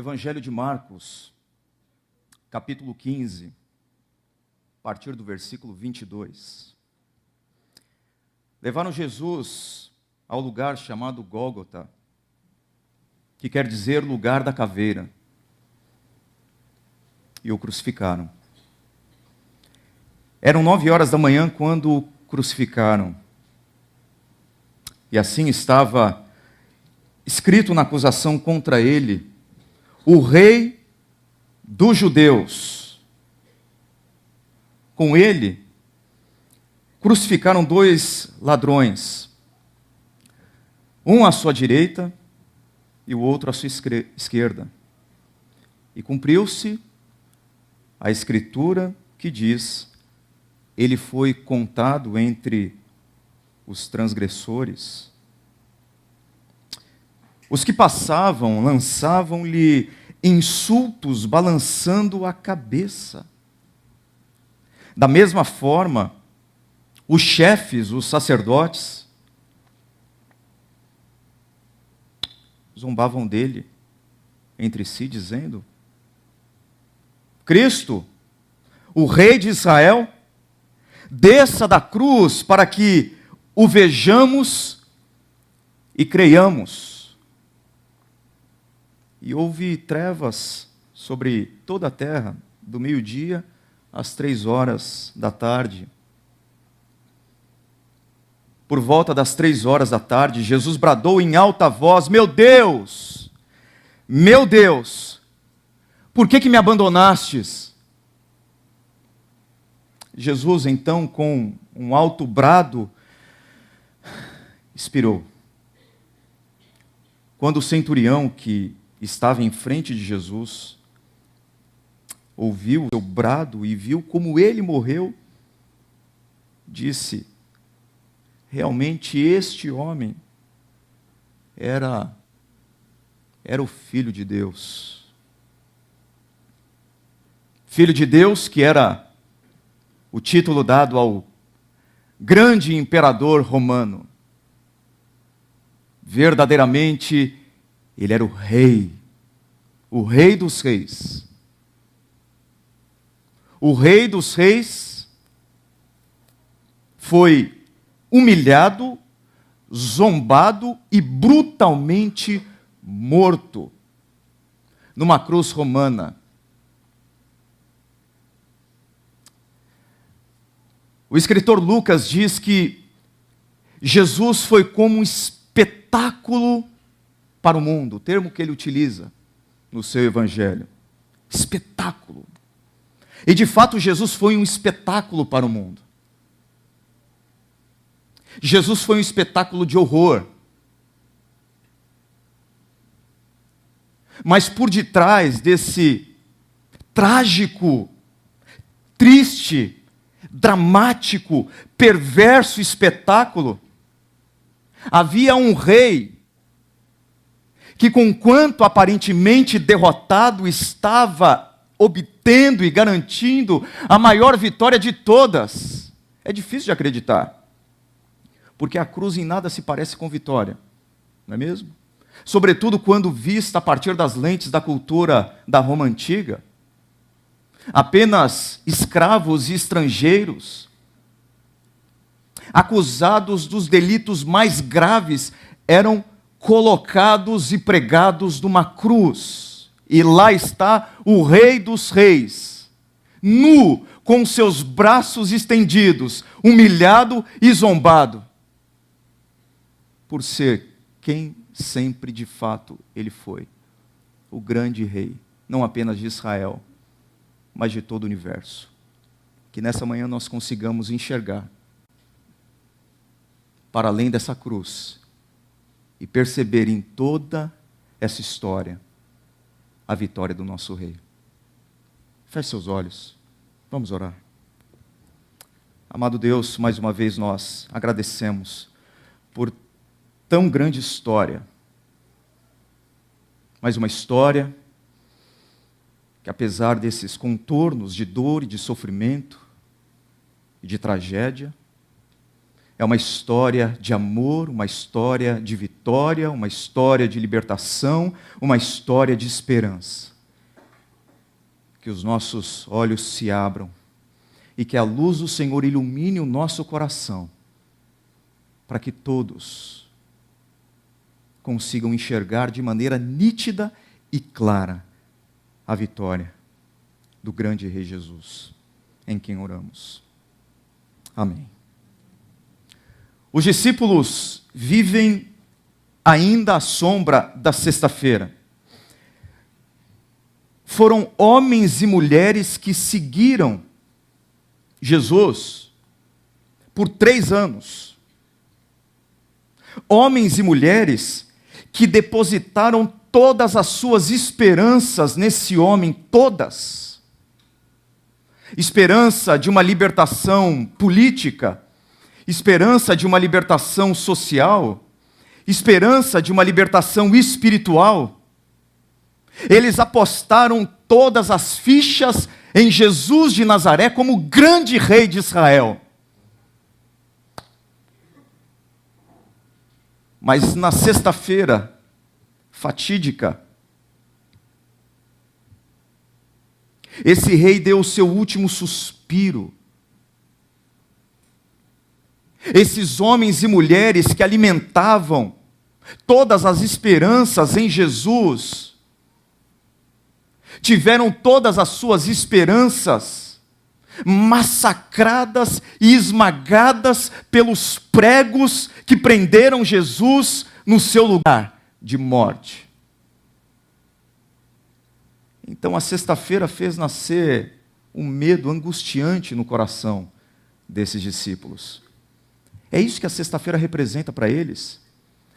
Evangelho de Marcos, capítulo 15, a partir do versículo 22. Levaram Jesus ao lugar chamado Gólgota, que quer dizer lugar da caveira, e o crucificaram. Eram 9 horas da manhã quando o crucificaram. E assim estava escrito na acusação contra ele: o rei dos judeus. Com ele, crucificaram 2 ladrões, um à sua direita e o outro à sua esquerda. E cumpriu-se a escritura que diz: ele foi contado entre os transgressores. Os que passavam lançavam-lhe insultos, balançando a cabeça. Da mesma forma, os chefes, os sacerdotes, zombavam dele entre si, dizendo: Cristo, o Rei de Israel, desça da cruz para que o vejamos e creiamos. E houve trevas sobre toda a terra, do meio-dia às 3 horas da tarde. Por volta das 3 horas da tarde, Jesus bradou em alta voz: meu Deus, por que me abandonastes? Jesus, então, com um alto brado, expirou. Quando o centurião que estava em frente de Jesus ouviu o seu brado e viu como ele morreu, disse: realmente este homem era o Filho de Deus. Filho de Deus, que era o título dado ao grande imperador romano. Verdadeiramente, ele era o rei dos reis. O rei dos reis foi humilhado, zombado e brutalmente morto numa cruz romana. O escritor Lucas diz que Jesus foi como um espetáculo para o mundo, o termo que ele utiliza no seu evangelho. Espetáculo. E de fato Jesus foi um espetáculo para o mundo. Jesus foi um espetáculo de horror. Mas por detrás desse trágico, triste, dramático, perverso espetáculo, havia um rei que, conquanto aparentemente derrotado, estava obtendo e garantindo a maior vitória de todas. É difícil de acreditar, porque a cruz em nada se parece com vitória, não é mesmo? Sobretudo quando vista a partir das lentes da cultura da Roma antiga. Apenas escravos e estrangeiros, acusados dos delitos mais graves, eram colocados e pregados numa cruz. E lá está o Rei dos Reis, nu, com seus braços estendidos, humilhado e zombado, por ser quem sempre de fato ele foi, o grande rei, não apenas de Israel, mas de todo o universo. Que nessa manhã nós consigamos enxergar para além dessa cruz e perceber em toda essa história a vitória do nosso rei. Feche seus olhos, vamos orar. Amado Deus, mais uma vez nós agradecemos por tão grande história, mas uma história que, apesar desses contornos de dor e de sofrimento e de tragédia, é uma história de amor, uma história de vitória, uma história de libertação, uma história de esperança. Que os nossos olhos se abram e que a luz do Senhor ilumine o nosso coração, para que todos consigam enxergar de maneira nítida e clara a vitória do grande Rei Jesus, em quem oramos. Amém. Os discípulos vivem ainda à sombra da sexta-feira. Foram homens e mulheres que seguiram Jesus por 3 anos. Homens e mulheres que depositaram todas as suas esperanças nesse homem, todas. Esperança de uma libertação política, esperança de uma libertação social, esperança de uma libertação espiritual. Eles apostaram todas as fichas em Jesus de Nazaré como o grande rei de Israel. Mas na sexta-feira fatídica, esse rei deu o seu último suspiro. Esses homens e mulheres que alimentavam todas as esperanças em Jesus, tiveram todas as suas esperanças massacradas e esmagadas pelos pregos que prenderam Jesus no seu lugar de morte. Então a sexta-feira fez nascer um medo angustiante no coração desses discípulos. É isso que a sexta-feira representa para eles.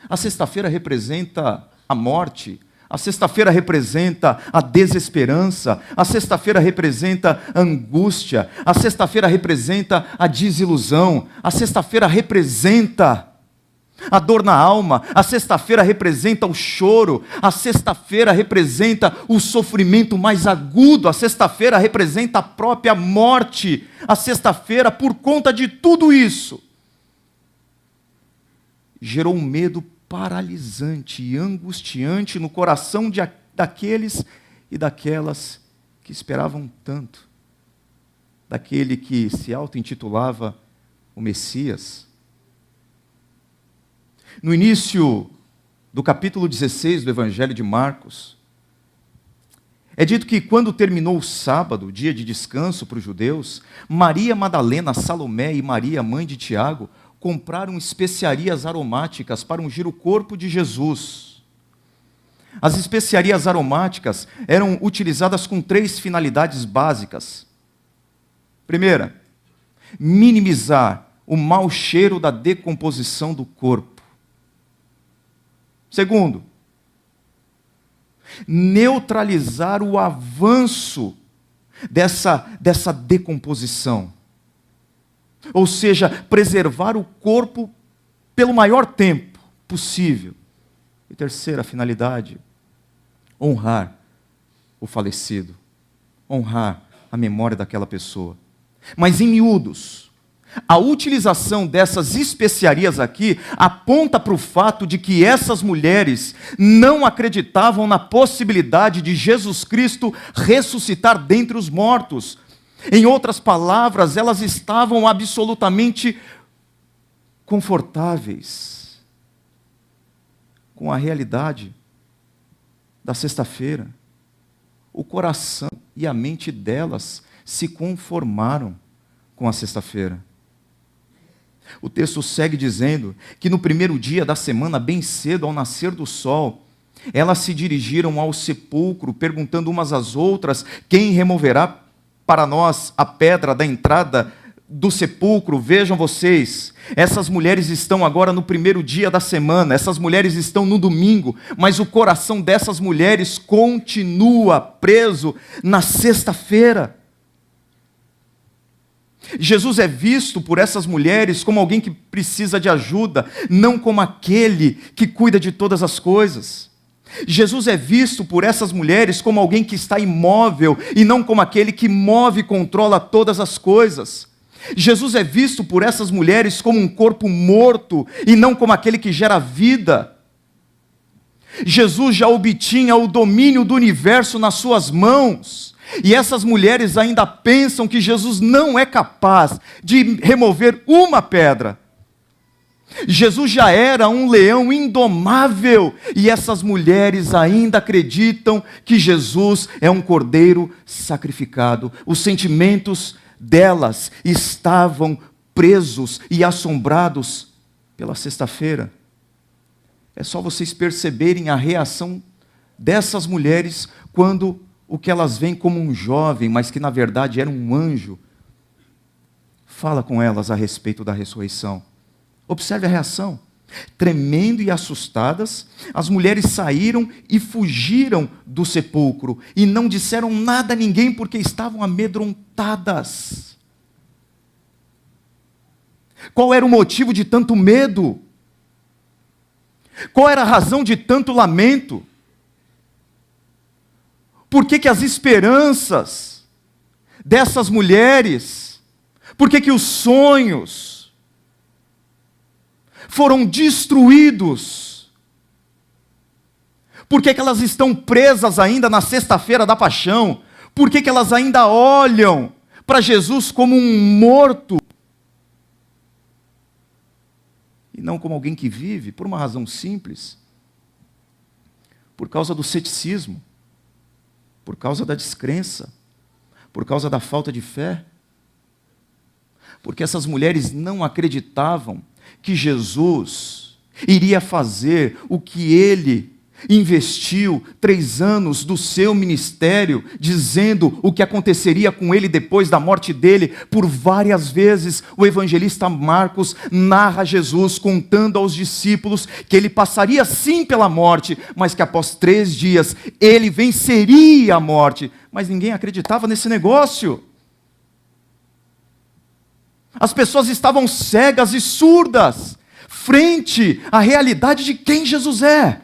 A sexta-feira representa a morte. A sexta-feira representa a desesperança. A sexta-feira representa a angústia. A sexta-feira representa a desilusão. A sexta-feira representa a dor na alma. A sexta-feira representa o choro. A sexta-feira representa o sofrimento mais agudo. A sexta-feira representa a própria morte. A sexta-feira, por conta de tudo isso, gerou um medo paralisante e angustiante no coração daqueles e daquelas que esperavam tanto, daquele que se auto-intitulava o Messias. No início do capítulo 16 do Evangelho de Marcos, é dito que quando terminou o sábado, dia de descanso para os judeus, Maria Madalena, Salomé e Maria, mãe de Tiago, compraram especiarias aromáticas para ungir o corpo de Jesus. As especiarias aromáticas eram utilizadas com 3 finalidades básicas. Primeira, minimizar o mau cheiro da decomposição do corpo. Segundo, neutralizar o avanço dessa decomposição. Ou seja, preservar o corpo pelo maior tempo possível. E terceira finalidade, honrar o falecido, honrar a memória daquela pessoa. Mas em miúdos, a utilização dessas especiarias aqui aponta para o fato de que essas mulheres não acreditavam na possibilidade de Jesus Cristo ressuscitar dentre os mortos. Em outras palavras, elas estavam absolutamente confortáveis com a realidade da sexta-feira. O coração e a mente delas se conformaram com a sexta-feira. O texto segue dizendo que no primeiro dia da semana, bem cedo, ao nascer do sol, elas se dirigiram ao sepulcro, perguntando umas às outras: quem removerá para nós a pedra da entrada do sepulcro? Vejam vocês, essas mulheres estão agora no primeiro dia da semana, essas mulheres estão no domingo, mas o coração dessas mulheres continua preso na sexta-feira. Jesus é visto por essas mulheres como alguém que precisa de ajuda, não como aquele que cuida de todas as coisas. Jesus é visto por essas mulheres como alguém que está imóvel e não como aquele que move e controla todas as coisas. Jesus é visto por essas mulheres como um corpo morto e não como aquele que gera vida. Jesus já obtinha o domínio do universo nas suas mãos. E essas mulheres ainda pensam que Jesus não é capaz de remover uma pedra. Jesus já era um leão indomável, e essas mulheres ainda acreditam que Jesus é um cordeiro sacrificado. Os sentimentos delas estavam presos e assombrados pela sexta-feira. É só vocês perceberem a reação dessas mulheres quando o que elas veem como um jovem, mas que na verdade era um anjo, fala com elas a respeito da ressurreição. Observe a reação. Tremendo e assustadas, as mulheres saíram e fugiram do sepulcro e não disseram nada a ninguém porque estavam amedrontadas. Qual era o motivo de tanto medo? Qual era a razão de tanto lamento? Por que as esperanças dessas mulheres, por que os sonhos foram destruídos? Por que elas estão presas ainda na sexta-feira da paixão? Por que elas ainda olham para Jesus como um morto? E não como alguém que vive? Por uma razão simples. Por causa do ceticismo. Por causa da descrença. Por causa da falta de fé. Porque essas mulheres não acreditavam que Jesus iria fazer o que ele investiu 3 anos do seu ministério, dizendo o que aconteceria com ele depois da morte dele. Por várias vezes o evangelista Marcos narra Jesus contando aos discípulos que ele passaria sim pela morte, mas que após 3 dias ele venceria a morte. Mas ninguém acreditava nesse negócio. As pessoas estavam cegas e surdas frente à realidade de quem Jesus é.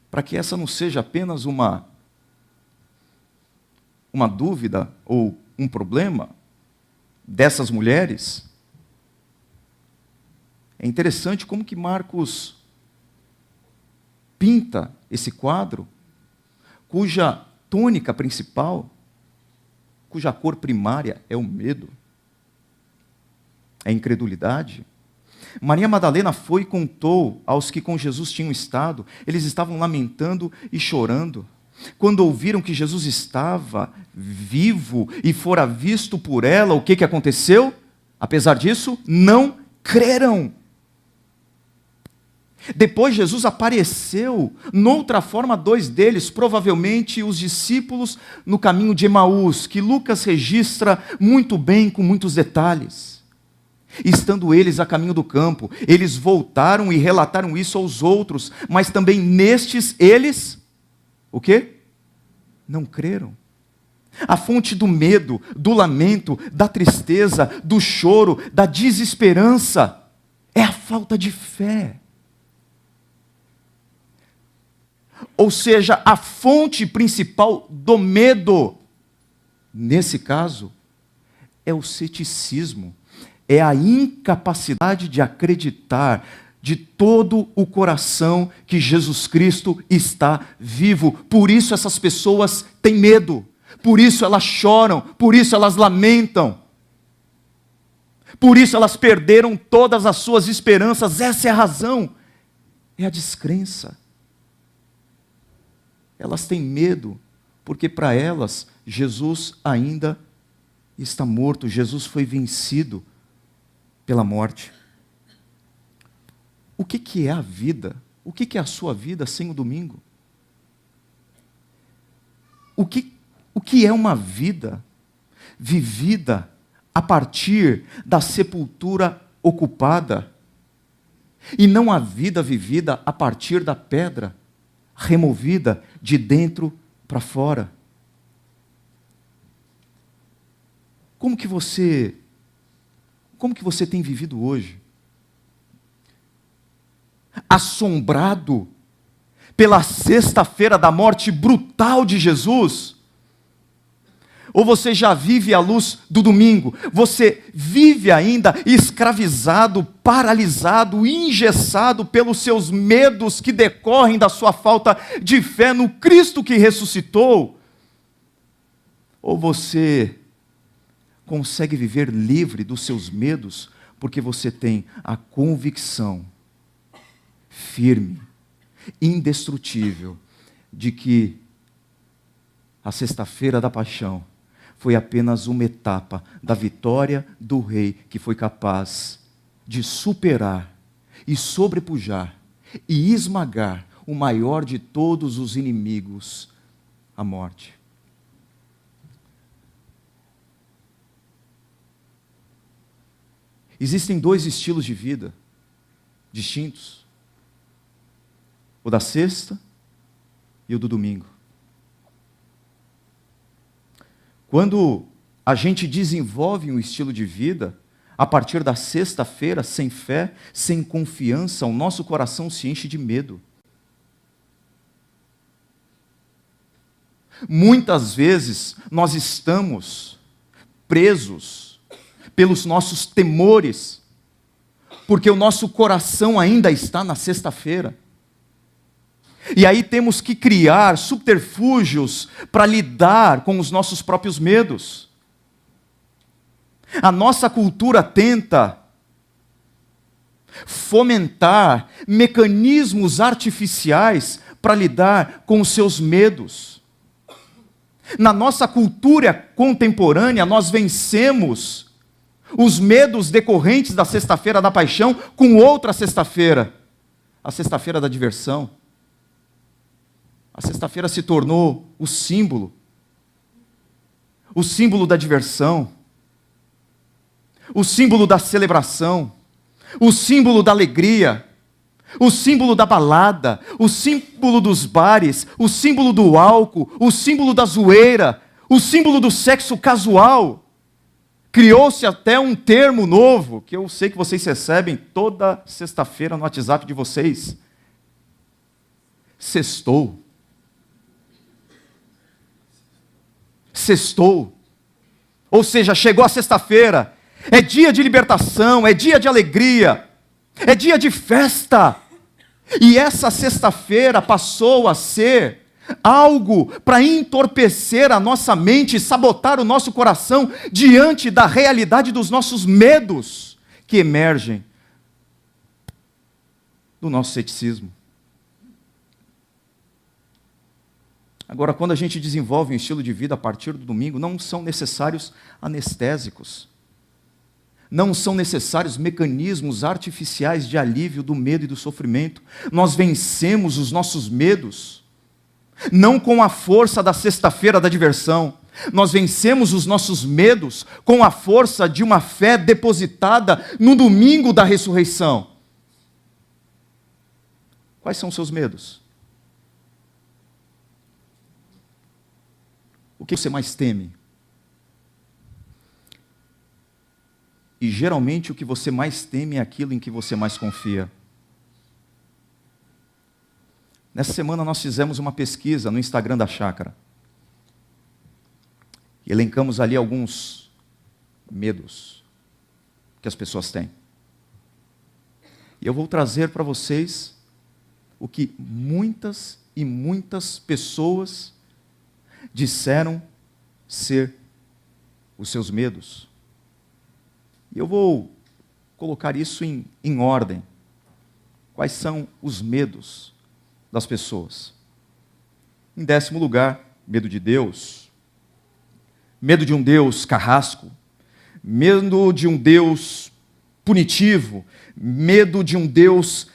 Para que essa não seja apenas uma dúvida ou um problema dessas mulheres, é interessante como que Marcos pinta esse quadro, cuja tônica principal, cuja cor primária é o medo, é a incredulidade. Maria Madalena foi e contou aos que com Jesus tinham estado. Eles estavam lamentando e chorando. Quando ouviram que Jesus estava vivo e fora visto por ela, o que aconteceu? Apesar disso, não creram. Depois Jesus apareceu, noutra forma, 2 deles, provavelmente os discípulos no caminho de Emaús, que Lucas registra muito bem, com muitos detalhes. Estando eles a caminho do campo, eles voltaram e relataram isso aos outros, mas também nestes eles, o quê? Não creram. A fonte do medo, do lamento, da tristeza, do choro, da desesperança, é a falta de fé. Ou seja, a fonte principal do medo, nesse caso, é o ceticismo, é a incapacidade de acreditar de todo o coração que Jesus Cristo está vivo. Por isso essas pessoas têm medo, por isso elas choram, por isso elas lamentam, por isso elas perderam todas as suas esperanças. Essa é a razão, é a descrença. Elas têm medo, porque para elas, Jesus ainda está morto, Jesus foi vencido pela morte. O que é a vida? O que é a sua vida sem o domingo? O que é uma vida vivida a partir da sepultura ocupada, e não a vida vivida a partir da pedra removida de dentro para fora? Como que você tem vivido hoje? Assombrado pela sexta-feira da morte brutal de Jesus? Ou você já vive à luz do domingo? Você vive ainda escravizado, paralisado, engessado pelos seus medos que decorrem da sua falta de fé no Cristo que ressuscitou? Ou você consegue viver livre dos seus medos porque você tem a convicção firme, indestrutível, de que a sexta-feira da paixão foi apenas uma etapa da vitória do rei que foi capaz de superar e sobrepujar e esmagar o maior de todos os inimigos, a morte. Existem dois estilos de vida distintos: o da sexta e o do domingo. Quando a gente desenvolve um estilo de vida, a partir da sexta-feira, sem fé, sem confiança, o nosso coração se enche de medo. Muitas vezes nós estamos presos pelos nossos temores, porque o nosso coração ainda está na sexta-feira. E aí temos que criar subterfúgios para lidar com os nossos próprios medos. A nossa cultura tenta fomentar mecanismos artificiais para lidar com os seus medos. Na nossa cultura contemporânea, nós vencemos os medos decorrentes da sexta-feira da paixão com outra sexta-feira, a sexta-feira da diversão. A sexta-feira se tornou o símbolo da diversão, o símbolo da celebração, o símbolo da alegria, o símbolo da balada, o símbolo dos bares, o símbolo do álcool, o símbolo da zoeira, o símbolo do sexo casual. Criou-se até um termo novo, que eu sei que vocês recebem toda sexta-feira no WhatsApp de vocês. Sextou. Sextou. Ou seja, chegou a sexta-feira. É dia de libertação, é dia de alegria, é dia de festa. E essa sexta-feira passou a ser algo para entorpecer a nossa mente, sabotar o nosso coração diante da realidade dos nossos medos que emergem do nosso ceticismo. Agora, quando a gente desenvolve um estilo de vida a partir do domingo, não são necessários anestésicos. Não são necessários mecanismos artificiais de alívio do medo e do sofrimento. Nós vencemos os nossos medos, não com a força da sexta-feira da diversão. Nós vencemos os nossos medos com a força de uma fé depositada no domingo da ressurreição. Quais são os seus medos? O que você mais teme? E geralmente o que você mais teme é aquilo em que você mais confia. Nessa semana nós fizemos uma pesquisa no Instagram da Chácara. E elencamos ali alguns medos que as pessoas têm. E eu vou trazer para vocês o que muitas e muitas pessoas disseram ser os seus medos. E eu vou colocar isso em ordem. Quais são os medos das pessoas? Em 10º lugar, medo de Deus. Medo de um Deus carrasco. Medo de um Deus punitivo. Medo de um Deus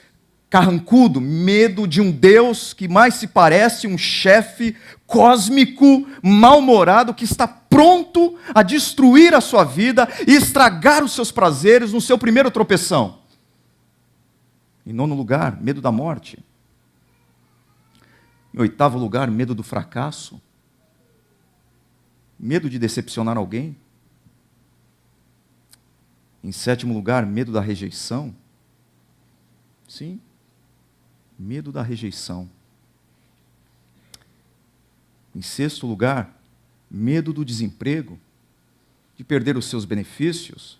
carrancudo. Medo de um Deus que mais se parece um chefe cósmico, mal-humorado, que está pronto a destruir a sua vida e estragar os seus prazeres no seu primeiro tropeção. Em 9º lugar, medo da morte. Em 8º lugar, medo do fracasso. Medo de decepcionar alguém. Em 7º lugar, medo da rejeição. Sim, medo da rejeição. Em 6º lugar, Medo do desemprego, de perder os seus benefícios,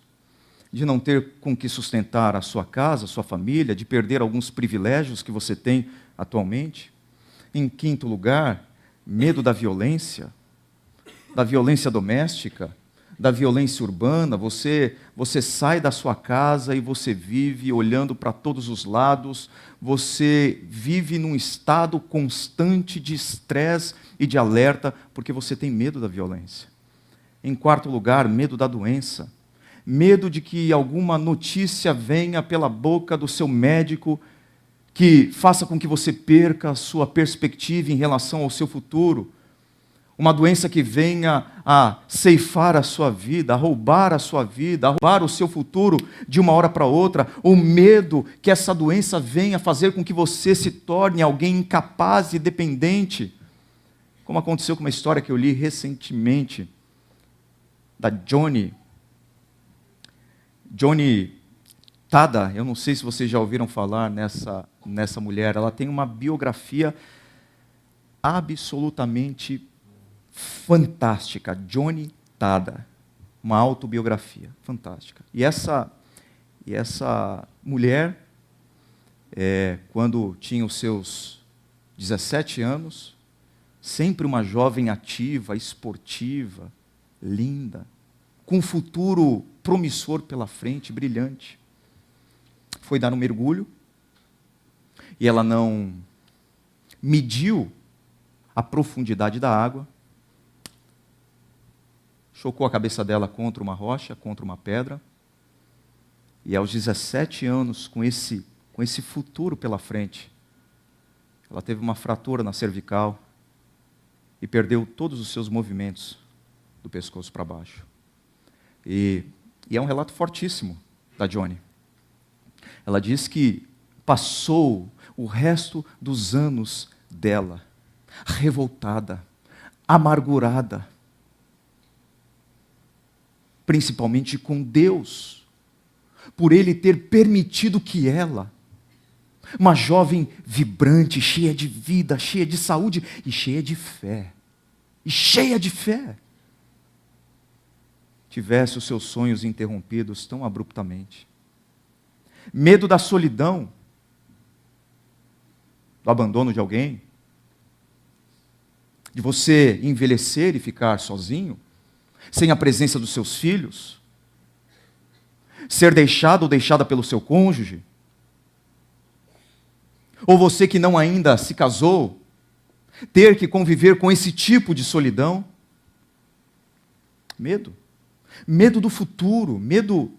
de não ter com que sustentar a sua casa, a sua família, de perder alguns privilégios que você tem atualmente. Em quinto lugar, medo da violência doméstica, da violência urbana. Você sai da sua casa e você vive olhando para todos os lados, você vive num estado constante de estresse e de alerta, porque você tem medo da violência. Em quarto lugar, medo da doença. Medo de que alguma notícia venha pela boca do seu médico que faça com que você perca a sua perspectiva em relação ao seu futuro. Uma doença que venha a ceifar a sua vida, a roubar a sua vida, a roubar o seu futuro de uma hora para outra. O medo que essa doença venha fazer com que você se torne alguém incapaz e dependente. Como aconteceu com uma história que eu li recentemente, da Johnny Tada. Eu não sei se vocês já ouviram falar nessa mulher. Ela tem uma biografia absolutamente fantástica. Johnny Tada. Uma autobiografia fantástica. E essa mulher, quando tinha os seus 17 anos, sempre uma jovem ativa, esportiva, linda, com um futuro promissor pela frente, brilhante. Foi dar um mergulho e ela não mediu a profundidade da água, chocou a cabeça dela contra uma rocha, contra uma pedra, e aos 17 anos, com esse futuro pela frente, ela teve uma fratura na cervical e perdeu todos os seus movimentos do pescoço para baixo. E é um relato fortíssimo da Johnny. Ela diz que passou o resto dos anos dela revoltada, amargurada, principalmente com Deus, por Ele ter permitido que ela, uma jovem vibrante, cheia de vida, cheia de saúde e cheia de fé, tivesse os seus sonhos interrompidos tão abruptamente. Medo da solidão, do abandono de alguém, de você envelhecer e ficar sozinho, sem a presença dos seus filhos, ser deixado ou deixada pelo seu cônjuge, ou você que não ainda se casou, ter que conviver com esse tipo de solidão. Medo do futuro, medo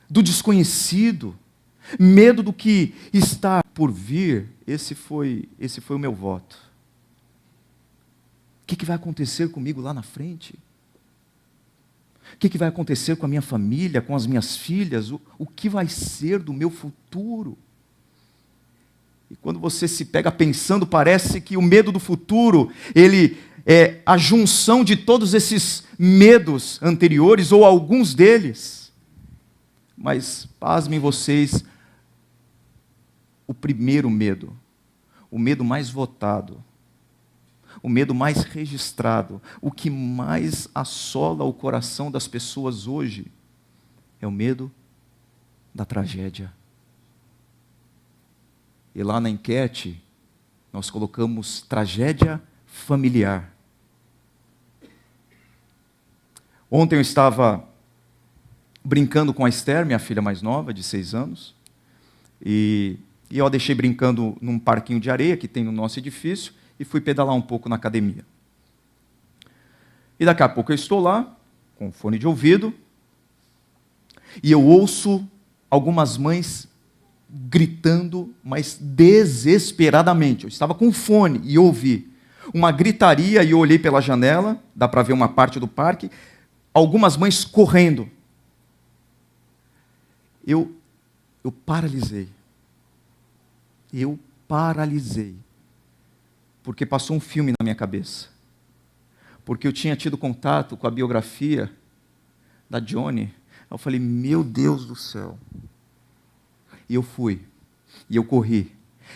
do desconhecido, medo do que está por vir. Esse foi o meu voto. O que vai acontecer comigo lá na frente? O que vai acontecer com a minha família, com as minhas filhas? O que vai ser do meu futuro? E quando você se pega pensando, parece que o medo do futuro, ele é a junção de todos esses medos anteriores, ou alguns deles. Mas, pasmem vocês, o primeiro medo, o medo mais votado, o medo mais registrado, o que mais assola o coração das pessoas hoje, é o medo da tragédia. E lá na enquete, nós colocamos tragédia familiar. Ontem eu estava brincando com a Esther, minha filha mais nova, de 6 anos, e eu a deixei brincando num parquinho de areia que tem no nosso edifício, e fui pedalar um pouco na academia. E daqui a pouco eu estou lá, com fone de ouvido, e eu ouço algumas mães gritando, mas desesperadamente. Eu estava com fone e ouvi uma gritaria, e eu olhei pela janela, dá para ver uma parte do parque, algumas mães correndo. Eu paralisei. Eu paralisei. Porque passou um filme na minha cabeça. Porque eu tinha tido contato com a biografia da Johnny. Eu falei, meu Deus do céu. E eu fui. E eu corri.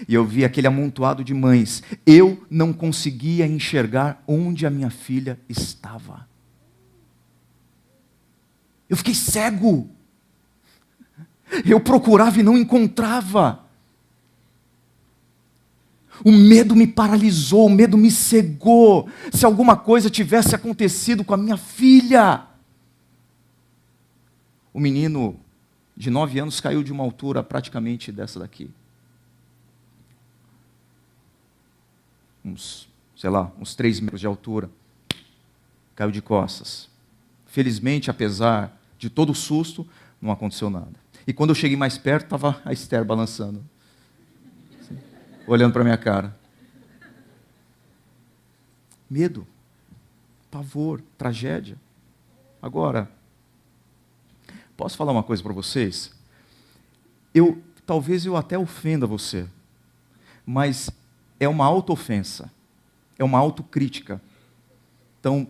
E eu vi aquele amontoado de mães. Eu não conseguia enxergar onde a minha filha estava. Eu fiquei cego. Eu procurava e não encontrava. O medo me paralisou, o medo me cegou. Se alguma coisa tivesse acontecido com a minha filha. O menino de 9 anos caiu de uma altura praticamente dessa daqui. Uns 3 metros de altura. Caiu de costas. Felizmente, apesar de todo o susto, não aconteceu nada. E quando eu cheguei mais perto, estava a Esther balançando. Assim, olhando para a minha cara. Medo, pavor, tragédia. Agora, posso falar uma coisa para vocês? Talvez eu até ofenda você, mas é uma autoofensa, é uma autocrítica. Então,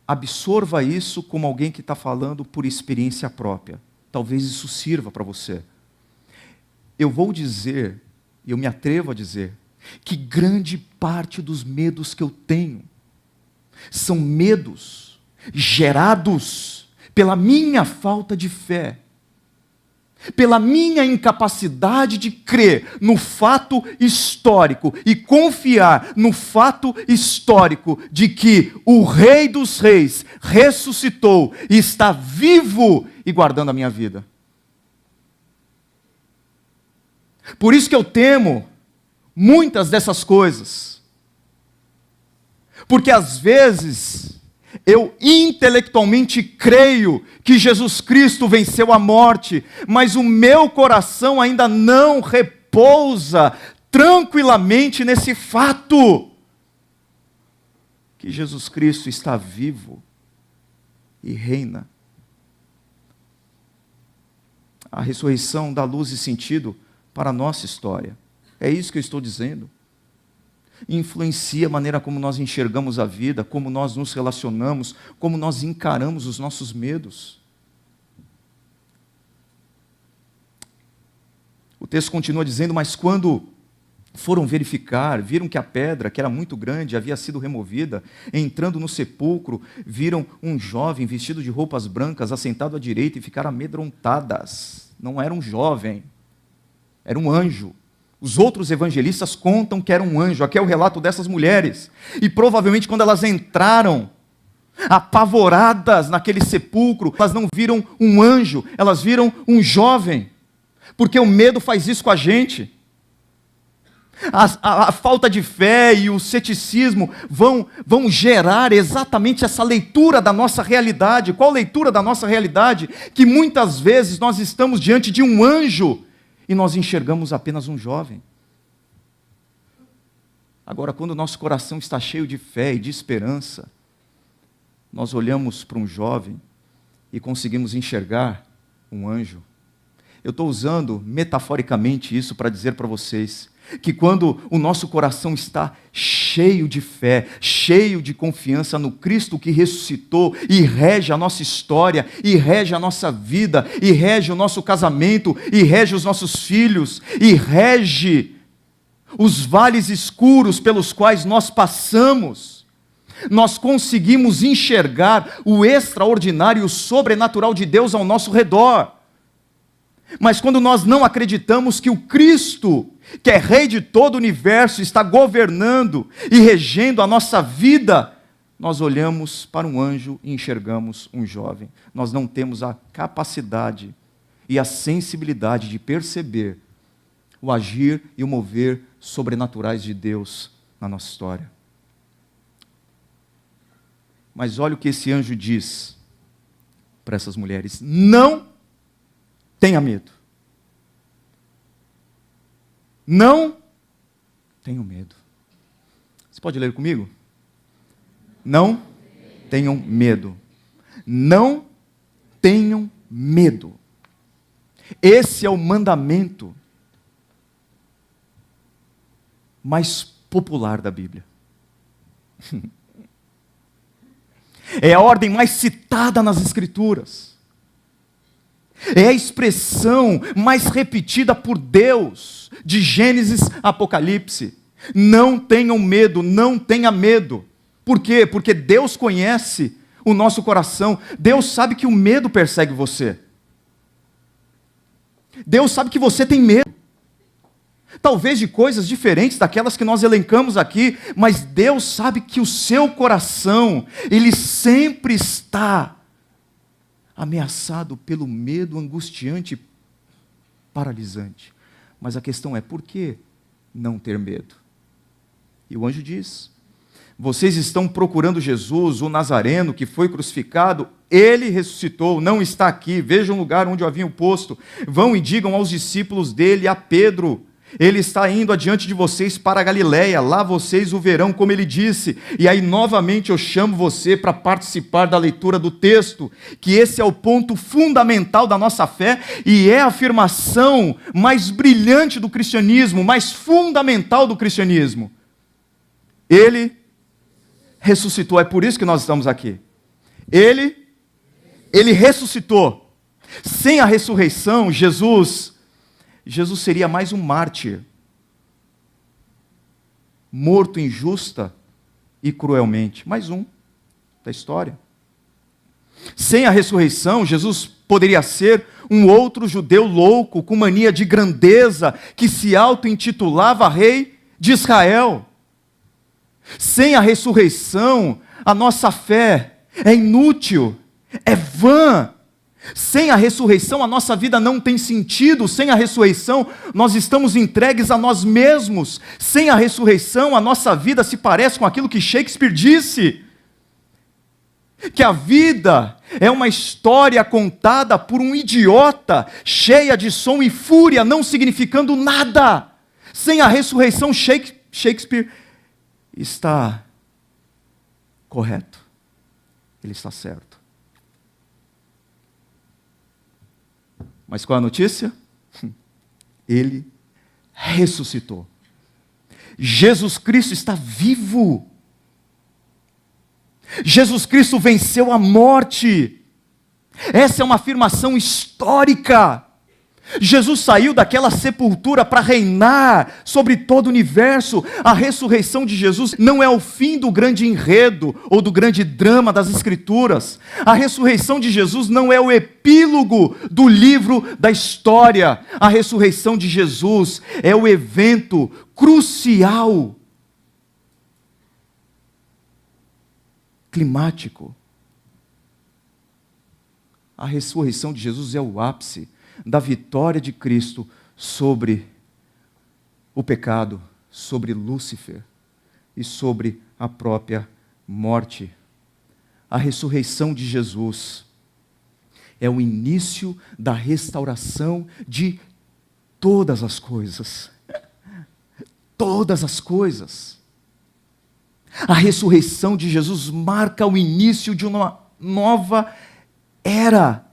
absorva isso como alguém que está falando por experiência própria. Talvez isso sirva para você. Eu vou dizer, eu me atrevo a dizer, que grande parte dos medos que eu tenho são medos gerados pela minha falta de fé, pela minha incapacidade de crer no fato histórico e confiar no fato histórico de que o Rei dos Reis ressuscitou e está vivo e guardando a minha vida. Por isso que eu temo muitas dessas coisas. Porque às vezes eu intelectualmente creio que Jesus Cristo venceu a morte, mas o meu coração ainda não repousa tranquilamente nesse fato que Jesus Cristo está vivo e reina. A ressurreição dá luz e sentido para a nossa história. É isso que eu estou dizendo. Influencia a maneira como nós enxergamos a vida, como nós nos relacionamos, como nós encaramos os nossos medos. O texto continua dizendo, mas quando foram verificar, viram que a pedra, que era muito grande, havia sido removida, entrando no sepulcro, viram um jovem vestido de roupas brancas, assentado à direita, e ficaram amedrontadas. Não era um jovem, era um anjo. Os outros evangelistas contam que era um anjo. Aqui é o relato dessas mulheres. E provavelmente quando elas entraram, apavoradas naquele sepulcro, elas não viram um anjo, elas viram um jovem. Porque o medo faz isso com a gente. A falta de fé e o ceticismo vão gerar exatamente essa leitura da nossa realidade. Qual leitura da nossa realidade? Que muitas vezes nós estamos diante de um anjo e nós enxergamos apenas um jovem. Agora, quando o nosso coração está cheio de fé e de esperança, nós olhamos para um jovem e conseguimos enxergar um anjo. Eu estou usando metaforicamente isso para dizer para vocês que quando o nosso coração está cheio de fé, cheio de confiança no Cristo que ressuscitou e rege a nossa história, e rege a nossa vida, e rege o nosso casamento, e rege os nossos filhos, e rege os vales escuros pelos quais nós passamos, nós conseguimos enxergar o extraordinário e o sobrenatural de Deus ao nosso redor. Mas quando nós não acreditamos que o Cristo, que é Rei de todo o universo, está governando e regendo a nossa vida, nós olhamos para um anjo e enxergamos um jovem. Nós não temos a capacidade e a sensibilidade de perceber o agir e o mover sobrenaturais de Deus na nossa história. Mas olha o que esse anjo diz para essas mulheres: não tenha medo. Não tenham medo. Você pode ler comigo? Não tenham medo. Não tenham medo. Esse é o mandamento mais popular da Bíblia. É a ordem mais citada nas Escrituras. É a expressão mais repetida por Deus, de Gênesis a Apocalipse. Não tenham medo, não tenha medo. Por quê? Porque Deus conhece o nosso coração. Deus sabe que o medo persegue você. Deus sabe que você tem medo. Talvez de coisas diferentes daquelas que nós elencamos aqui, mas Deus sabe que o seu coração, ele sempre está ameaçado pelo medo angustiante, paralisante. Mas a questão é, por que não ter medo? E o anjo diz: vocês estão procurando Jesus, o Nazareno, que foi crucificado. Ele ressuscitou, não está aqui. Vejam o lugar onde o haviam posto. Vão e digam aos discípulos dele, a Pedro: ele está indo adiante de vocês para a Galileia, lá vocês o verão, como ele disse. E aí novamente eu chamo você para participar da leitura do texto, que esse é o ponto fundamental da nossa fé e é a afirmação mais brilhante do cristianismo, mais fundamental do cristianismo. Ele ressuscitou, é por isso que nós estamos aqui. Ele ressuscitou. Sem a ressurreição, Jesus seria mais um mártir, morto injusta e cruelmente. Mais um da história. Sem a ressurreição, Jesus poderia ser um outro judeu louco, com mania de grandeza, que se auto-intitulava rei de Israel. Sem a ressurreição, a nossa fé é inútil, é vã. Sem a ressurreição, a nossa vida não tem sentido. Sem a ressurreição, nós estamos entregues a nós mesmos. Sem a ressurreição, a nossa vida se parece com aquilo que Shakespeare disse: que a vida é uma história contada por um idiota, cheia de som e fúria, não significando nada. Sem a ressurreição, Shakespeare está correto. Ele está certo. Mas qual a notícia? Ele ressuscitou. Jesus Cristo está vivo. Jesus Cristo venceu a morte. Essa é uma afirmação histórica. Jesus saiu daquela sepultura para reinar sobre todo o universo. A ressurreição de Jesus não é o fim do grande enredo ou do grande drama das Escrituras. A ressurreição de Jesus não é o epílogo do livro da história. A ressurreição de Jesus é o evento crucial, climático. A ressurreição de Jesus é o ápice da vitória de Cristo sobre o pecado, sobre Lúcifer e sobre a própria morte. A ressurreição de Jesus é o início da restauração de todas as coisas. Todas as coisas. A ressurreição de Jesus marca o início de uma nova era.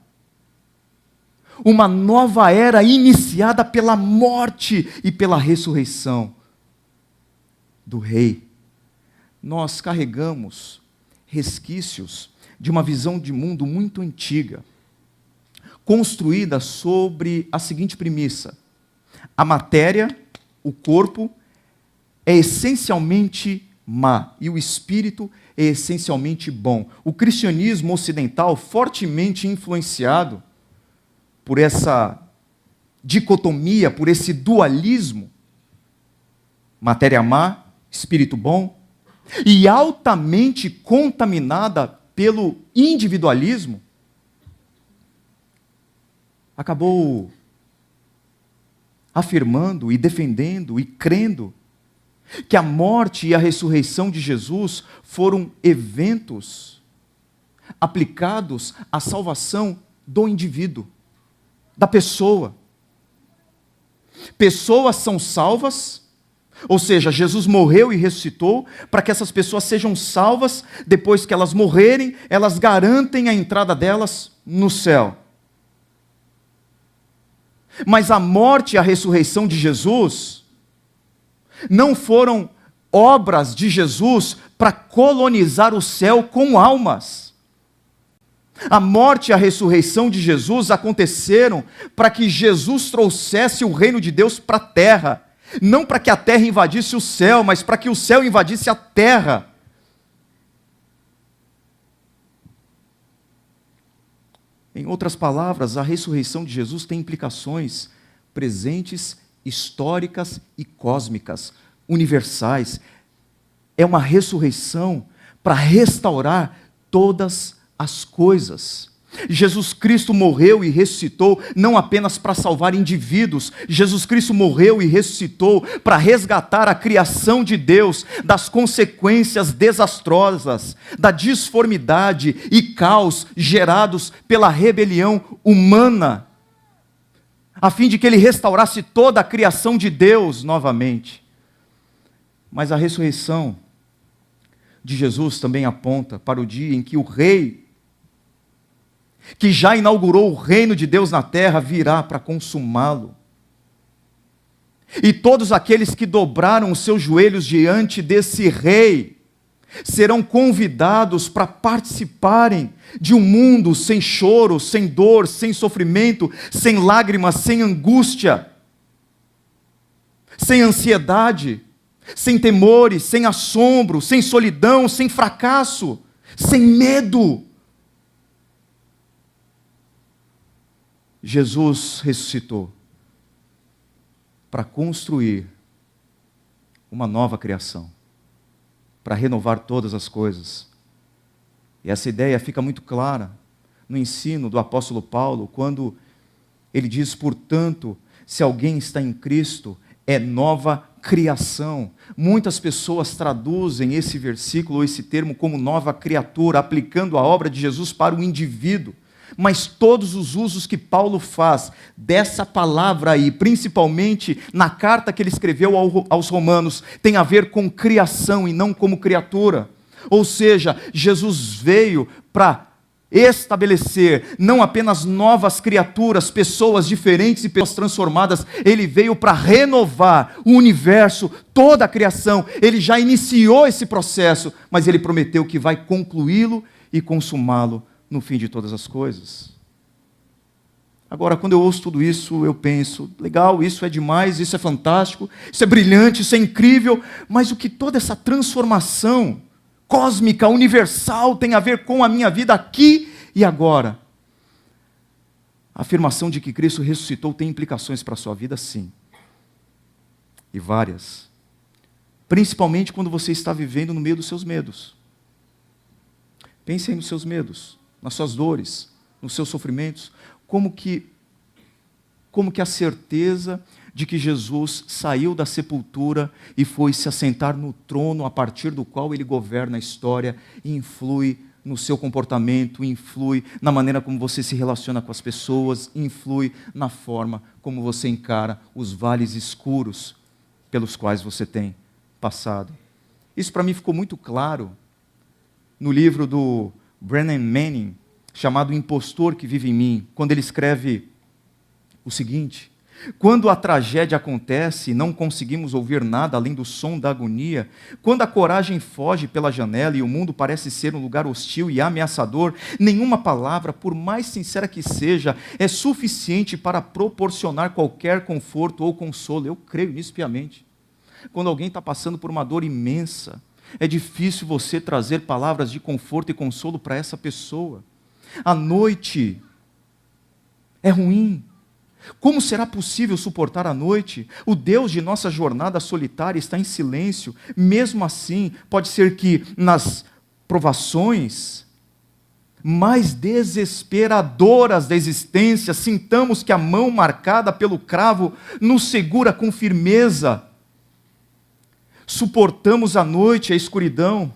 Uma nova era iniciada pela morte e pela ressurreição do Rei. Nós carregamos resquícios de uma visão de mundo muito antiga, construída sobre a seguinte premissa: a matéria, o corpo, é essencialmente má e o espírito é essencialmente bom. O cristianismo ocidental, fortemente influenciado por essa dicotomia, por esse dualismo, matéria má, espírito bom, e altamente contaminada pelo individualismo, acabou afirmando e defendendo e crendo que a morte e a ressurreição de Jesus foram eventos aplicados à salvação do indivíduo, da pessoa. Pessoas são salvas, ou seja, Jesus morreu e ressuscitou para que essas pessoas sejam salvas. Depois que elas morrerem, elas garantem a entrada delas no céu. Mas a morte e a ressurreição de Jesus não foram obras de Jesus para colonizar o céu com almas. A morte e a ressurreição de Jesus aconteceram para que Jesus trouxesse o reino de Deus para a terra. Não para que a terra invadisse o céu, mas para que o céu invadisse a terra. Em outras palavras, a ressurreição de Jesus tem implicações presentes, históricas e cósmicas, universais. É uma ressurreição para restaurar todas as coisas. Jesus Cristo morreu e ressuscitou não apenas para salvar indivíduos, Jesus Cristo morreu e ressuscitou para resgatar a criação de Deus das consequências desastrosas, da disformidade e caos gerados pela rebelião humana, a fim de que Ele restaurasse toda a criação de Deus novamente. Mas a ressurreição de Jesus também aponta para o dia em que o Rei, que já inaugurou o reino de Deus na terra, virá para consumá-lo. E todos aqueles que dobraram os seus joelhos diante desse Rei serão convidados para participarem de um mundo sem choro, sem dor, sem sofrimento, sem lágrimas, sem angústia, sem ansiedade, sem temores, sem assombro, sem solidão, sem fracasso, sem medo. Jesus ressuscitou para construir uma nova criação, para renovar todas as coisas. E essa ideia fica muito clara no ensino do apóstolo Paulo, quando ele diz: portanto, se alguém está em Cristo, é nova criação. Muitas pessoas traduzem esse versículo, ou esse termo, como nova criatura, aplicando a obra de Jesus para o indivíduo. Mas todos os usos que Paulo faz dessa palavra aí, principalmente na carta que ele escreveu aos Romanos, tem a ver com criação e não como criatura. Ou seja, Jesus veio para estabelecer não apenas novas criaturas, pessoas diferentes e pessoas transformadas, ele veio para renovar o universo, toda a criação. Ele já iniciou esse processo, mas ele prometeu que vai concluí-lo e consumá-lo no fim de todas as coisas. Agora, quando eu ouço tudo isso, eu penso: legal, isso é demais, isso é fantástico, isso é brilhante, isso é incrível, mas o que toda essa transformação cósmica, universal, tem a ver com a minha vida aqui e agora? A afirmação de que Cristo ressuscitou tem implicações para a sua vida, sim. E várias. Principalmente quando você está vivendo no meio dos seus medos. Pense aí nos seus medos, nas suas dores, nos seus sofrimentos, como que a certeza de que Jesus saiu da sepultura e foi se assentar no trono a partir do qual ele governa a história e influi no seu comportamento, influi na maneira como você se relaciona com as pessoas, influi na forma como você encara os vales escuros pelos quais você tem passado. Isso para mim ficou muito claro no livro do Brennan Manning, chamado O Impostor que Vive em Mim, quando ele escreve o seguinte: quando a tragédia acontece e não conseguimos ouvir nada além do som da agonia, quando a coragem foge pela janela e o mundo parece ser um lugar hostil e ameaçador, nenhuma palavra, por mais sincera que seja, é suficiente para proporcionar qualquer conforto ou consolo. Eu creio nisso piamente. Quando alguém está passando por uma dor imensa, é difícil você trazer palavras de conforto e consolo para essa pessoa. A noite é ruim. Como será possível suportar a noite? O Deus de nossa jornada solitária está em silêncio. Mesmo assim, pode ser que nas provações mais desesperadoras da existência, sintamos que a mão marcada pelo cravo nos segura com firmeza. Suportamos a noite, a escuridão,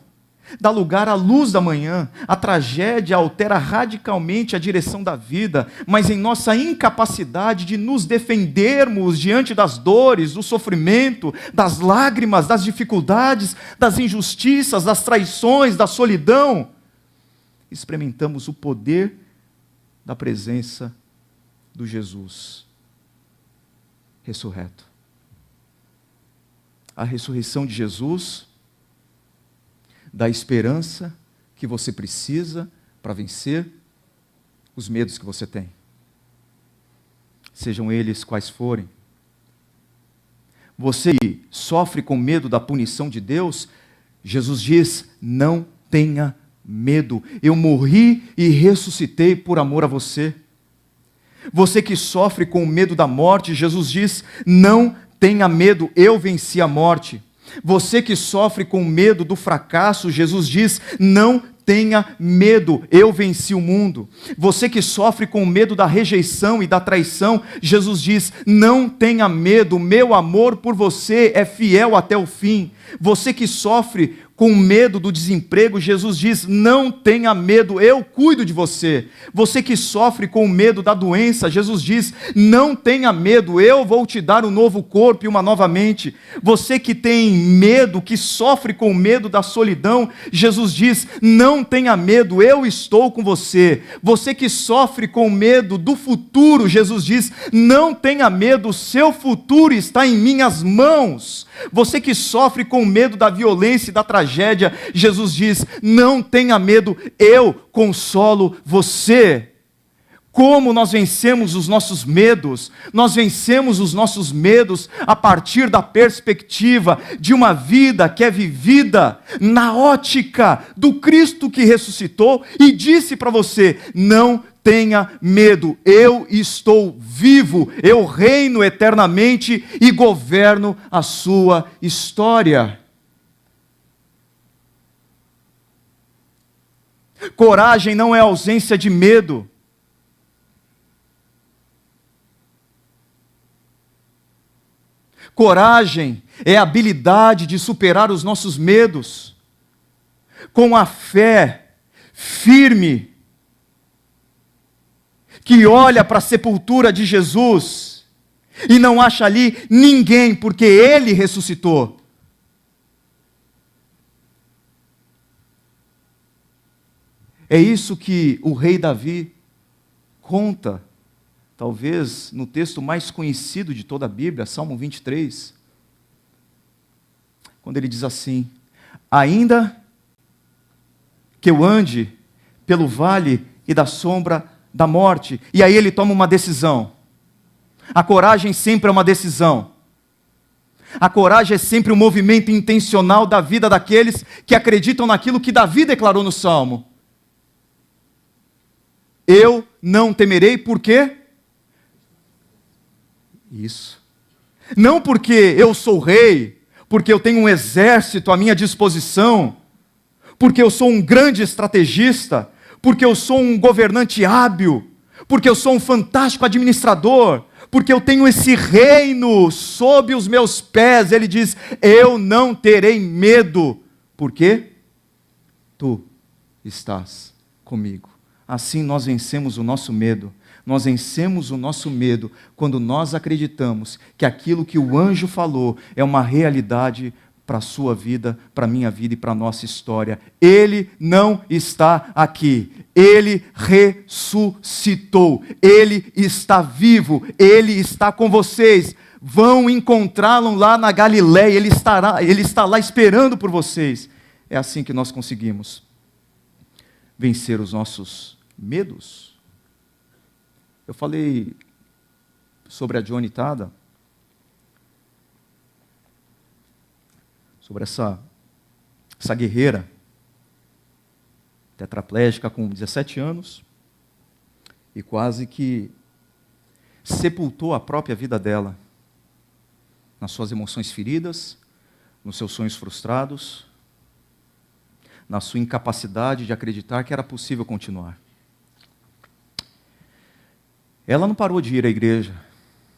dá lugar à luz da manhã. A tragédia altera radicalmente a direção da vida, mas em nossa incapacidade de nos defendermos diante das dores, do sofrimento, das lágrimas, das dificuldades, das injustiças, das traições, da solidão, experimentamos o poder da presença do Jesus ressurreto. A ressurreição de Jesus dá esperança que você precisa para vencer os medos que você tem, sejam eles quais forem. Você sofre com medo da punição de Deus, Jesus diz: não tenha medo, eu morri e ressuscitei por amor a você. Você que sofre com medo da morte, Jesus diz: não tenha medo, eu venci a morte. Você que sofre com medo do fracasso, Jesus diz: não tenha medo, eu venci o mundo. Você que sofre com medo da rejeição e da traição, Jesus diz: não tenha medo, meu amor por você é fiel até o fim. Você que sofre com medo do desemprego, Jesus diz: não tenha medo, eu cuido de você. Você que sofre com medo da doença, Jesus diz: não tenha medo, eu vou te dar um novo corpo e uma nova mente. Você que tem medo, que sofre com medo da solidão, Jesus diz: não tenha medo, eu estou com você. Você que sofre com medo do futuro, Jesus diz: não tenha medo, o seu futuro está em minhas mãos. Você que sofre com medo da violência e da tragédia, Jesus diz: não tenha medo, eu consolo você. Como nós vencemos os nossos medos? Nós vencemos os nossos medos a partir da perspectiva de uma vida que é vivida na ótica do Cristo que ressuscitou e disse para você: não tenha medo, eu estou vivo, eu reino eternamente e governo a sua história. Coragem não é ausência de medo. Coragem é a habilidade de superar os nossos medos com a fé firme que olha para a sepultura de Jesus e não acha ali ninguém, porque Ele ressuscitou. É isso que o rei Davi conta, talvez no texto mais conhecido de toda a Bíblia, Salmo 23, quando ele diz assim: ainda que eu ande pelo vale e da sombra da morte. E aí ele toma uma decisão. A coragem sempre é uma decisão. A coragem é sempre um movimento intencional da vida daqueles que acreditam naquilo que Davi declarou no Salmo. Eu não temerei, por quê? Isso. Não porque eu sou rei, porque eu tenho um exército à minha disposição, porque eu sou um grande estrategista, porque eu sou um governante hábil, porque eu sou um fantástico administrador, porque eu tenho esse reino sob os meus pés. Ele diz: eu não terei medo, porque tu estás comigo. Assim nós vencemos o nosso medo. Nós vencemos o nosso medo quando nós acreditamos que aquilo que o anjo falou é uma realidade para a sua vida, para a minha vida e para a nossa história. Ele não está aqui. Ele ressuscitou. Ele está vivo. Ele está com vocês. Vão encontrá-lo lá na Galileia. Ele está lá esperando por vocês. É assim que nós conseguimos vencer os nossos medos. Eu falei sobre a Johnny Tada, sobre essa guerreira tetraplégica com 17 anos e quase que sepultou a própria vida dela nas suas emoções feridas, nos seus sonhos frustrados, na sua incapacidade de acreditar que era possível continuar. Ela não parou de ir à igreja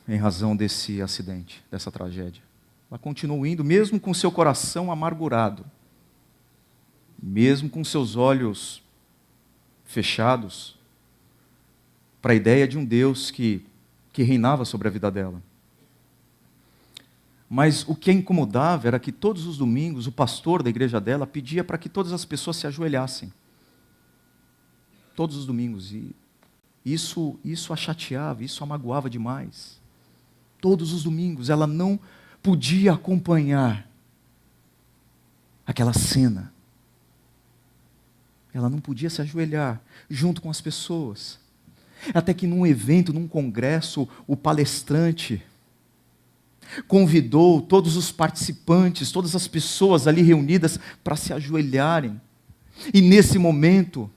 em razão desse acidente, dessa tragédia. Ela continuou indo, mesmo com seu coração amargurado, mesmo com seus olhos fechados para a ideia de um Deus que reinava sobre a vida dela. Mas o que a incomodava era que todos os domingos o pastor da igreja dela pedia para que todas as pessoas se ajoelhassem. Todos os domingos. E isso a chateava, isso a magoava demais. Todos os domingos ela não podia acompanhar aquela cena. Ela não podia se ajoelhar junto com as pessoas. Até que num evento, num congresso, o palestrante convidou todos os participantes, todas as pessoas ali reunidas para se ajoelharem. E nesse momento,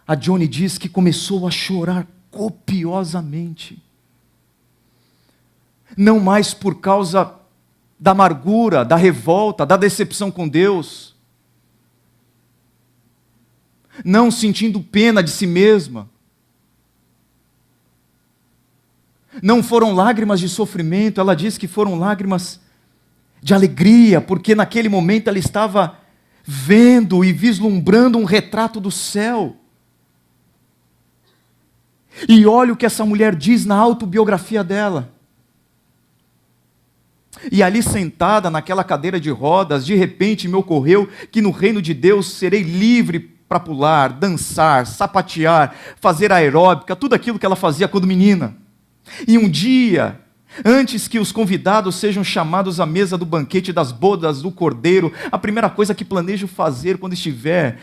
a Joni diz que começou a chorar copiosamente. Não mais por causa da amargura, da revolta, da decepção com Deus. Não sentindo pena de si mesma. Não foram lágrimas de sofrimento, ela diz que foram lágrimas de alegria, porque naquele momento ela estava vendo e vislumbrando um retrato do céu. E olha o que essa mulher diz na autobiografia dela. E ali sentada naquela cadeira de rodas, de repente me ocorreu que no reino de Deus serei livre para pular, dançar, sapatear, fazer aeróbica, tudo aquilo que ela fazia quando menina. E um dia, antes que os convidados sejam chamados à mesa do banquete das bodas do Cordeiro, a primeira coisa que planejo fazer quando estiver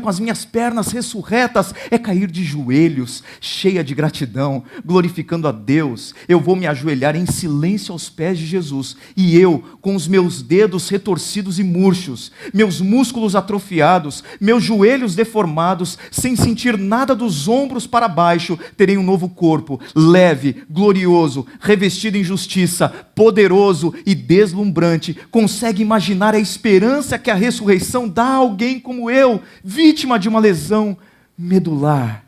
com as minhas pernas ressurretas, é cair de joelhos, cheia de gratidão, glorificando a Deus. Eu vou me ajoelhar em silêncio aos pés de Jesus, e eu, com os meus dedos retorcidos e murchos, meus músculos atrofiados, meus joelhos deformados, sem sentir nada dos ombros para baixo, terei um novo corpo, leve, glorioso, revestido em justiça, poderoso e deslumbrante. Consegue imaginar a esperança que a ressurreição dá a alguém como eu, vítima de uma lesão medular?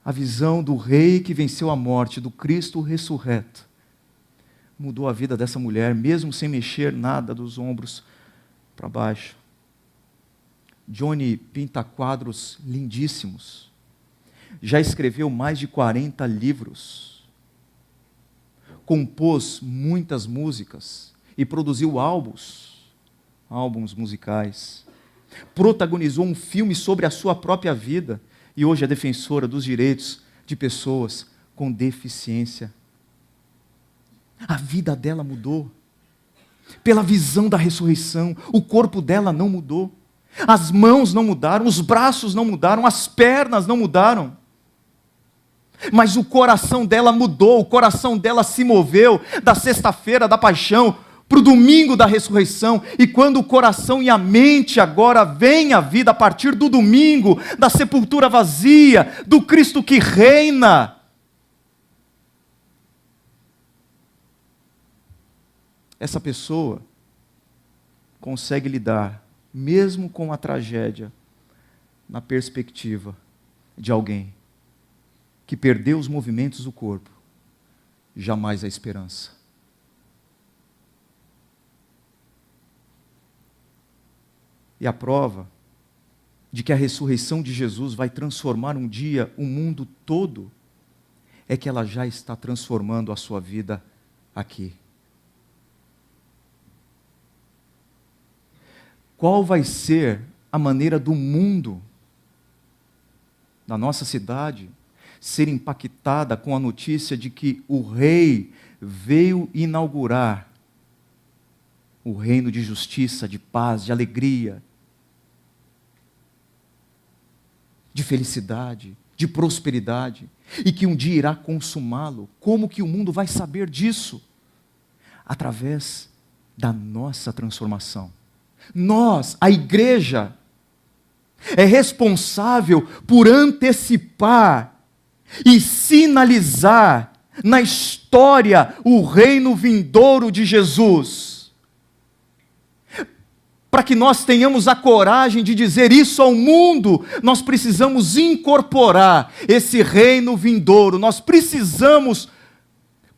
A visão do rei que venceu a morte, do Cristo ressurreto, mudou a vida dessa mulher, mesmo sem mexer nada dos ombros para baixo. Joni pinta quadros lindíssimos. Já escreveu mais de 40 livros. Compôs muitas músicas e produziu álbuns musicais. Protagonizou um filme sobre a sua própria vida e hoje é defensora dos direitos de pessoas com deficiência. A vida dela mudou pela visão da ressurreição. O corpo dela não mudou. As mãos não mudaram, os braços não mudaram, as pernas não mudaram. Mas o coração dela mudou, o coração dela se moveu da sexta-feira da paixão para o domingo da ressurreição. E quando o coração e a mente agora vêm à vida a partir do domingo, da sepultura vazia, do Cristo que reina, essa pessoa consegue lidar, mesmo com a tragédia, na perspectiva de alguém que perdeu os movimentos do corpo, jamais a esperança. E a prova de que a ressurreição de Jesus vai transformar um dia o mundo todo, é que ela já está transformando a sua vida aqui. Qual vai ser a maneira do mundo, da nossa cidade, ser impactada com a notícia de que o rei veio inaugurar o reino de justiça, de paz, de alegria, de felicidade, de prosperidade, e que um dia irá consumá-lo? Como que o mundo vai saber disso? Através da nossa transformação. Nós, a igreja, é responsável por antecipar e sinalizar na história o reino vindouro de Jesus. Para que nós tenhamos a coragem de dizer isso ao mundo, nós precisamos incorporar esse reino vindouro, nós precisamos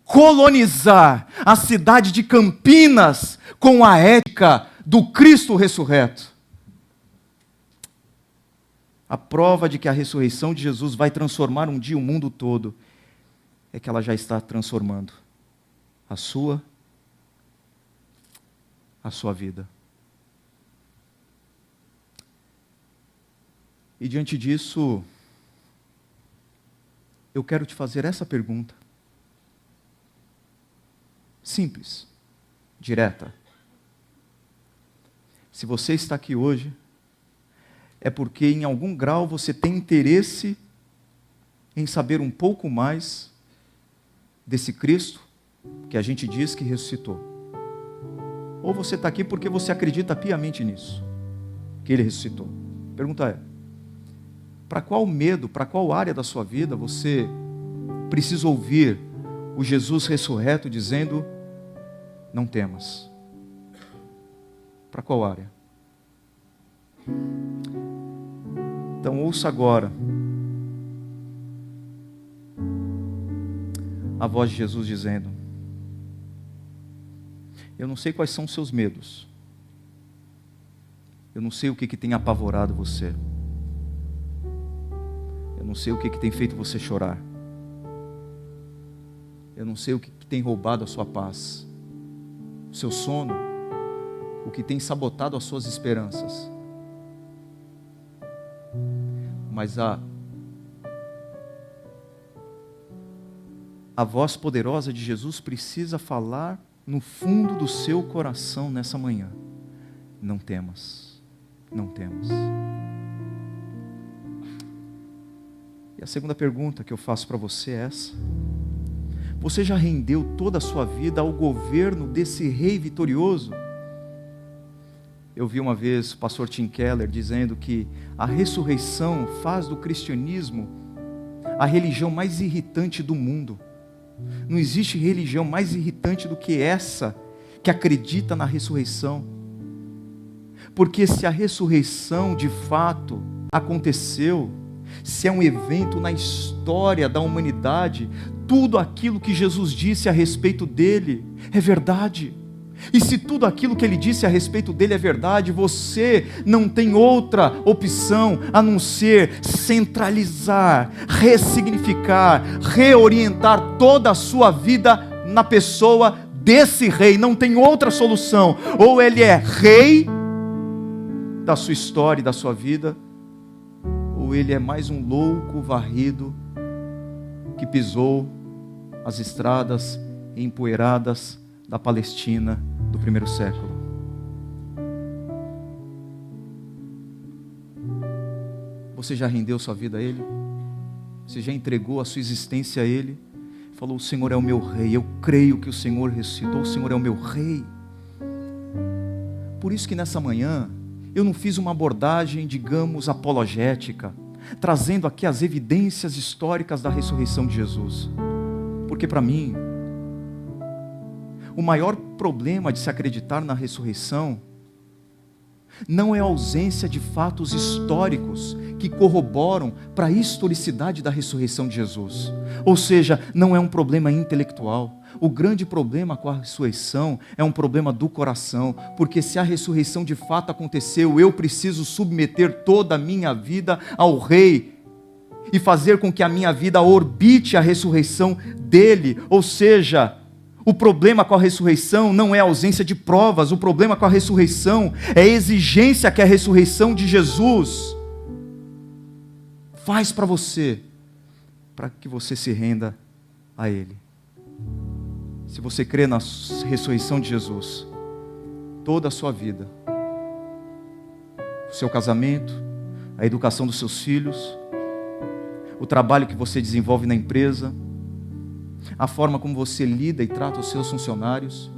colonizar a cidade de Campinas com a ética do Cristo ressurreto. A prova de que a ressurreição de Jesus vai transformar um dia o mundo todo é que ela já está transformando a sua vida. E diante disso, eu quero te fazer essa pergunta. Simples, direta. Se você está aqui hoje, é porque em algum grau você tem interesse em saber um pouco mais desse Cristo que a gente diz que ressuscitou. Ou você está aqui porque você acredita piamente nisso, que Ele ressuscitou. A pergunta é, para qual medo, para qual área da sua vida você precisa ouvir o Jesus ressurreto dizendo, não temas? Para qual área? Então ouça agora a voz de Jesus dizendo, eu não sei quais são os seus medos, eu não sei o que tem apavorado você, eu não sei o que tem feito você chorar, eu não sei o que tem roubado a sua paz, o seu sono, o que tem sabotado as suas esperanças. Mas a voz poderosa de Jesus precisa falar no fundo do seu coração nessa manhã. Não temas, não temas. E a segunda pergunta que eu faço para você é essa. Você já rendeu toda a sua vida ao governo desse rei vitorioso? Eu vi uma vez o pastor Tim Keller dizendo que a ressurreição faz do cristianismo a religião mais irritante do mundo. Não existe religião mais irritante do que essa, que acredita na ressurreição. Porque se a ressurreição de fato aconteceu, se é um evento na história da humanidade, tudo aquilo que Jesus disse a respeito dele é verdade. E se tudo aquilo que ele disse a respeito dele é verdade, você não tem outra opção a não ser centralizar, ressignificar, reorientar toda a sua vida na pessoa desse rei. Não tem outra solução. Ou ele é rei da sua história e da sua vida, ou ele é mais um louco varrido que pisou as estradas empoeiradas da Palestina do primeiro século. Você já rendeu sua vida a Ele? Você já entregou a sua existência a Ele? Falou, o Senhor é o meu rei, eu creio que o Senhor ressuscitou, o Senhor é o meu rei. Por isso que nessa manhã, eu não fiz uma abordagem, digamos, apologética, trazendo aqui as evidências históricas da ressurreição de Jesus. Porque para mim, o maior problema de se acreditar na ressurreição não é a ausência de fatos históricos que corroboram para a historicidade da ressurreição de Jesus. Ou seja, não é um problema intelectual. O grande problema com a ressurreição é um problema do coração, porque se a ressurreição de fato aconteceu, eu preciso submeter toda a minha vida ao Rei e fazer com que a minha vida orbite a ressurreição dele. Ou seja, o problema com a ressurreição não é a ausência de provas, o problema com a ressurreição é a exigência que a ressurreição de Jesus faz para você, para que você se renda a Ele. Se você crê na ressurreição de Jesus, toda a sua vida, o seu casamento, a educação dos seus filhos, o trabalho que você desenvolve na empresa, a forma como você lida e trata os seus funcionários,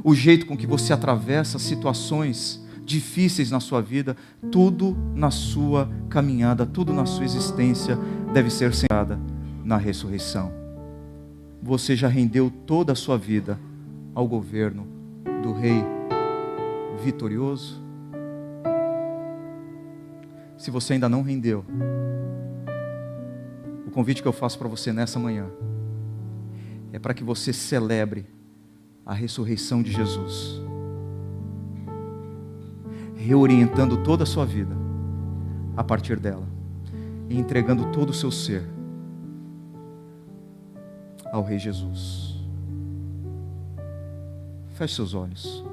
o jeito com que você atravessa situações difíceis na sua vida, tudo na sua caminhada, tudo na sua existência deve ser centrada na ressurreição. Você já rendeu toda a sua vida ao governo do Rei vitorioso? Se você ainda não rendeu, o convite que eu faço para você nessa manhã é para que você celebre a ressurreição de Jesus, reorientando toda a sua vida a partir dela e entregando todo o seu ser ao Rei Jesus. Feche seus olhos.